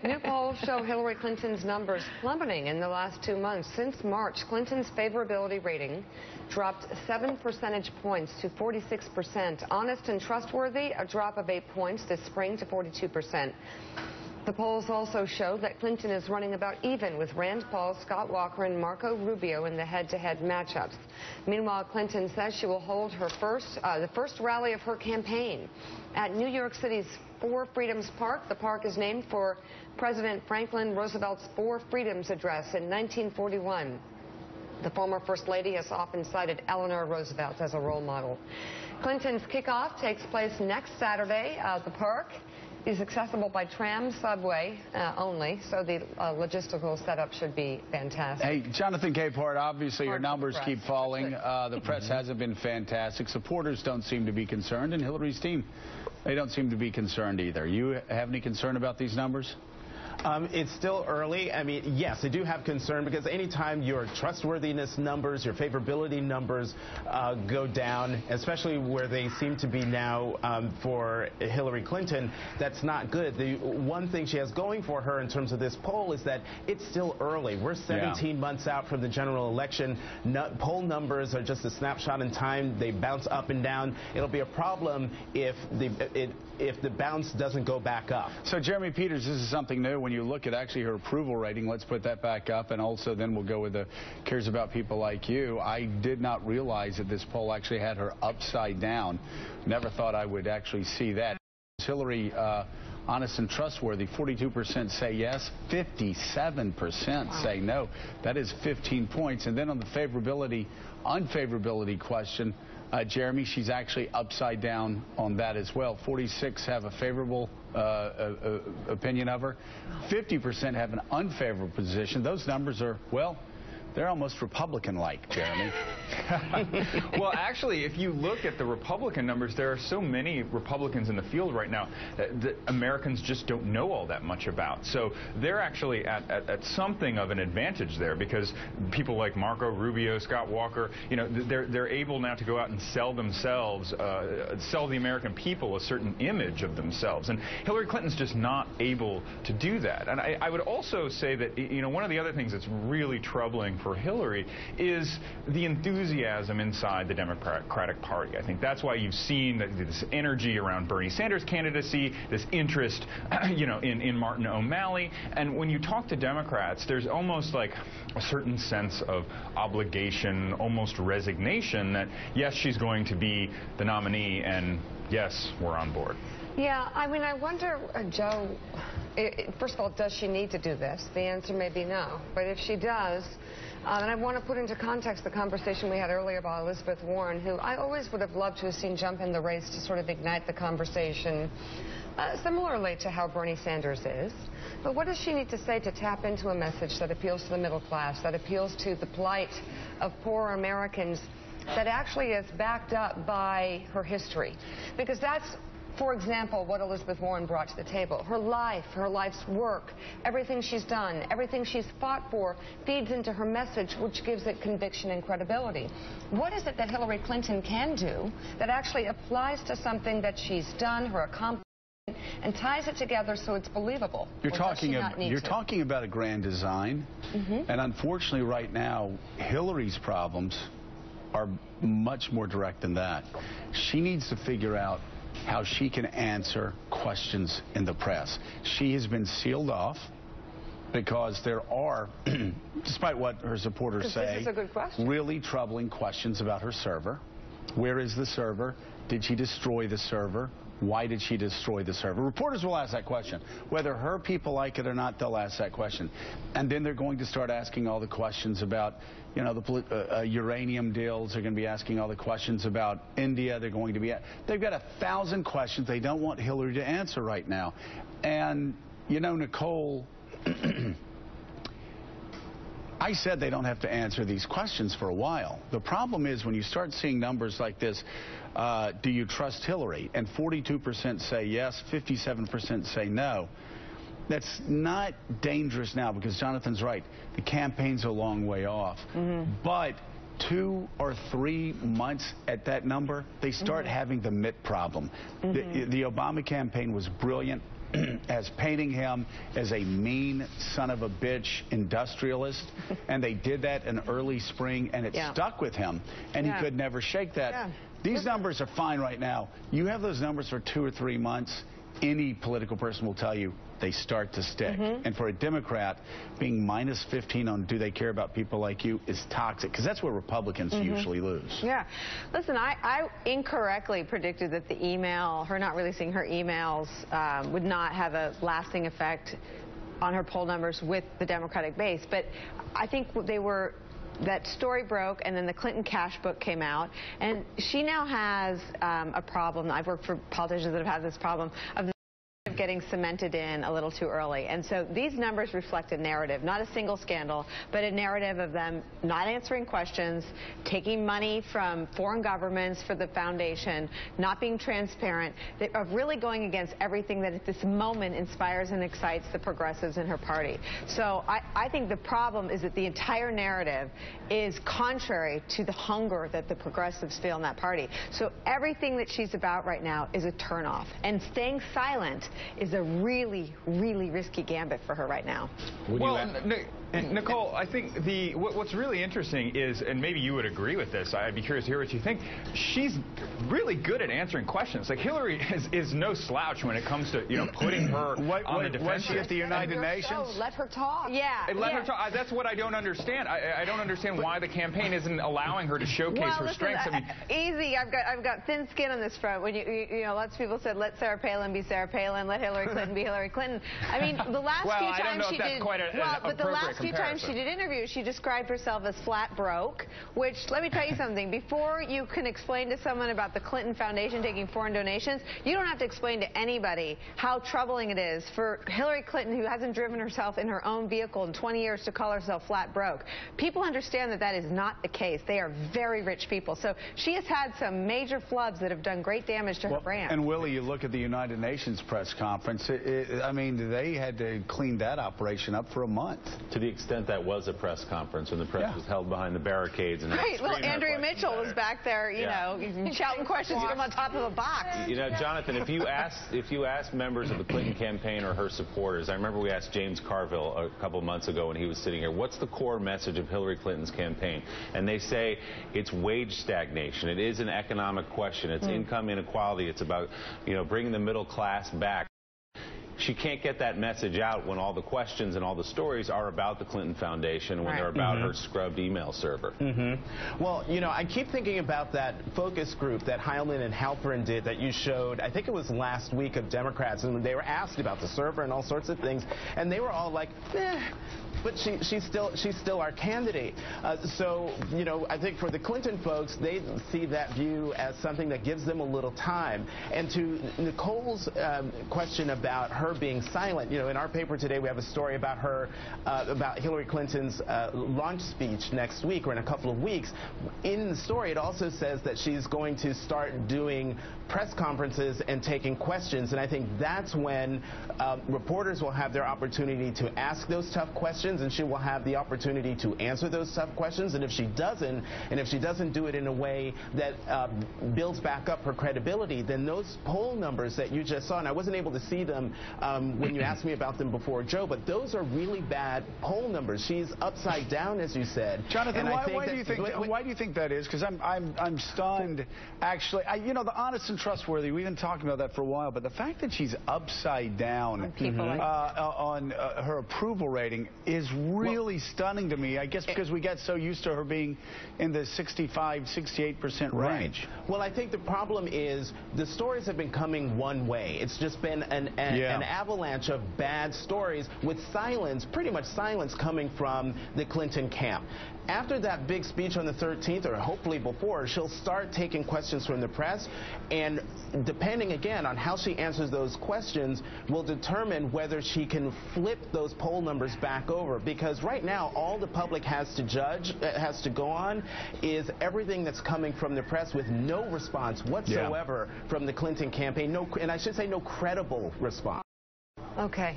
New polls show Hillary Clinton's numbers plummeting in the last 2 months. Since March, Clinton's favorability rating dropped 7 percentage points to 46%. Honest and trustworthy, a drop of 8 points this spring to 42%. The polls also show that Clinton is running about even with Rand Paul, Scott Walker, and Marco Rubio in the head-to-head matchups. Meanwhile, Clinton says she will hold her the first rally of her campaign at New York City's Four Freedoms Park. The park is named for President Franklin Roosevelt's Four Freedoms Address in 1941. The former First Lady has often cited Eleanor Roosevelt as a role model. Clinton's kickoff takes place next Saturday. The park is accessible by tram, subway only, so the logistical setup should be fantastic. Hey, Jonathan Capehart, obviously your numbers keep falling. The press hasn't been fantastic. Supporters don't seem to be concerned, and Hillary's team, they don't seem to be concerned either. You have any concern about these numbers? It's still early. I mean, yes, I do have concern because anytime your trustworthiness numbers, your favorability numbers go down, especially where they seem to be now for Hillary Clinton, that's not good. The one thing she has going for her in terms of this poll is that it's still early. We're 17 months out from the general election. Poll numbers are just a snapshot in time. They bounce up and down. It'll be a problem if the bounce doesn't go back up. So, Jeremy Peters, this is something new. When you look at actually her approval rating, let's put that back up, and also then we'll go with the cares about people like you. I did not realize that this poll actually had her upside down. Never thought I would actually see that. Hillary, honest and trustworthy, 42% say yes, 57% say no. That is 15 points. And then on the favorability, unfavorability question, Jeremy, she's actually upside down on that as well. 46 have a favorable opinion of her. 50% have an unfavorable position. Those numbers are, well, they're almost Republican-like, Jeremy. Well, actually, if you look at the Republican numbers, there are so many Republicans in the field right now that Americans just don't know all that much about. So they're actually at something of an advantage there because people like Marco Rubio, Scott Walker, you know, they're able now to go out and sell themselves, sell the American people a certain image of themselves. And Hillary Clinton's just not able to do that. And I would also say that, you know, one of the other things that's really troubling for Hillary is the enthusiasm inside the Democratic Party. I think that's why you've seen this energy around Bernie Sanders' candidacy, this interest, you know, in Martin O'Malley. And when you talk to Democrats, there's almost like a certain sense of obligation, almost resignation that, yes, she's going to be the nominee, and yes, we're on board. Yeah, I mean, I wonder, Joe, first of all, does she need to do this? The answer may be no. But if she does, and I want to put into context the conversation we had earlier about Elizabeth Warren, who I always would have loved to have seen jump in the race to sort of ignite the conversation, similarly to how Bernie Sanders is. But what does she need to say to tap into a message that appeals to the middle class, that appeals to the plight of poor Americans, that actually is backed up by her history? Because that's, for example, what Elizabeth Warren brought to the table. Her life, her life's work, everything she's done, everything she's fought for feeds into her message, which gives it conviction and credibility. What is it that Hillary Clinton can do that actually applies to something that she's done, her accomplishment, and ties it together so it's believable? You're talking about a grand design, and unfortunately right now, Hillary's problems are much more direct than that. She needs to figure out how she can answer questions in the press. She has been sealed off because there are, despite what her supporters say, this is a good question, really troubling questions about her server. Where is the server? Did she destroy the server? Why did she destroy the server? Reporters will ask that question. Whether her people like it or not, they'll ask that question. And then they're going to start asking all the questions about, you know, the uranium deals. They're going to be asking all the questions about India. They've got 1,000 questions they don't want Hillary to answer right now. And, you know, Nicole, I said they don't have to answer these questions for a while. The problem is when you start seeing numbers like this, do you trust Hillary? And 42% say yes, 57% say no. That's not dangerous now because Jonathan's right. The campaign's a long way off. But 2 or 3 months at that number, they start having the Mitt problem. The Obama campaign was brilliant. as painting him as a mean son of a bitch industrialist, and they did that in early spring, and it stuck with him, and he could never shake that. These numbers are fine right now. You have those numbers for 2 or 3 months, any political person will tell you they start to stick. And for a Democrat, being minus 15 on do they care about people like you is toxic, because that's where Republicans usually lose. Yeah. Listen, I incorrectly predicted that the email, her not releasing her emails, would not have a lasting effect on her poll numbers with the Democratic base. But I think that story broke, and then the Clinton cash book came out, and she now has a problem. I've worked for politicians that have had this problem of getting cemented in a little too early. And so these numbers reflect a narrative, not a single scandal, but a narrative of them not answering questions, taking money from foreign governments for the foundation, not being transparent, of really going against everything that at this moment inspires and excites the progressives in her party. So I think the problem is that the entire narrative is contrary to the hunger that the progressives feel in that party. So everything that she's about right now is a turnoff. And staying silent is a really, really risky gambit for her right now. Well, Nicole, I think what's really interesting is, and maybe you would agree with this, I'd be curious to hear what you think, she's really good at answering questions. Like, Hillary is no slouch when it comes to, putting her on the defensive. Was she at the United Nations? Let her talk. Yeah. Let her talk. That's what I don't understand. I don't understand why the campaign isn't allowing her to showcase her strengths. Easy. I've got thin skin on this front. When lots of people said, let Sarah Palin be Sarah Palin, let Hillary Clinton be Hillary Clinton. I mean, the last few times she did, but the last few times she did interviews, she described herself as flat broke. Which, let me tell you something. Before you can explain to someone about the Clinton Foundation taking foreign donations, you don't have to explain to anybody how troubling it is for Hillary Clinton, who hasn't driven herself in her own vehicle in 20 years, to call herself flat broke. People understand that that is not the case. They are very rich people. So she has had some major flubs that have done great damage to her brand. And Willie, you look at the United Nations press conference. I mean, they had to clean that operation up for a month. To the extent that was a press conference, and the press was held behind the barricades. And right. Well, Andrea Mitchell was back there, shouting questions from on top of a box. Jonathan, if you ask members of the Clinton campaign or her supporters, I remember we asked James Carville a couple months ago when he was sitting here, what's the core message of Hillary Clinton's campaign? And they say it's wage stagnation. It is an economic question. It's income inequality. It's about, bringing the middle class back. She can't get that message out when all the questions and all the stories are about the Clinton Foundation, when they're about her scrubbed email server. Well, I keep thinking about that focus group that Heilman and Halperin did that you showed, I think it was last week, of Democrats, and they were asked about the server and all sorts of things, and they were all like, but she's still our candidate. So, I think for the Clinton folks, they see that view as something that gives them a little time. And to Nicole's question about her being silent, in our paper today we have a story about her, about Hillary Clinton's launch speech next week or in a couple of weeks. In the story, it also says that she's going to start doing press conferences and taking questions, and I think that's when reporters will have their opportunity to ask those tough questions, and she will have the opportunity to answer those tough questions. And if she doesn't do it in a way that builds back up her credibility, then those poll numbers that you just saw, and I wasn't able to see them when you asked me about them before, Joe, but those are really bad poll numbers. She's upside down, as you said. Jonathan, why do you think that is? Because I'm stunned. Actually, the honest and trustworthy, we've been talking about that for a while, but the fact that she's upside down on her approval rating is really stunning to me. I guess because we get so used to her being in the 65-68% range. Well, I think the problem is the stories have been coming one way. It's just been an avalanche of bad stories with silence, pretty much silence, coming from the Clinton camp. After that big speech on the 13th, or hopefully before, she'll start taking questions from the press, and depending again on how she answers those questions will determine whether she can flip those poll numbers back over. Because right now, all the public has to go on is everything that's coming from the press, with no response whatsoever from the Clinton campaign, and I should say no credible response. Okay.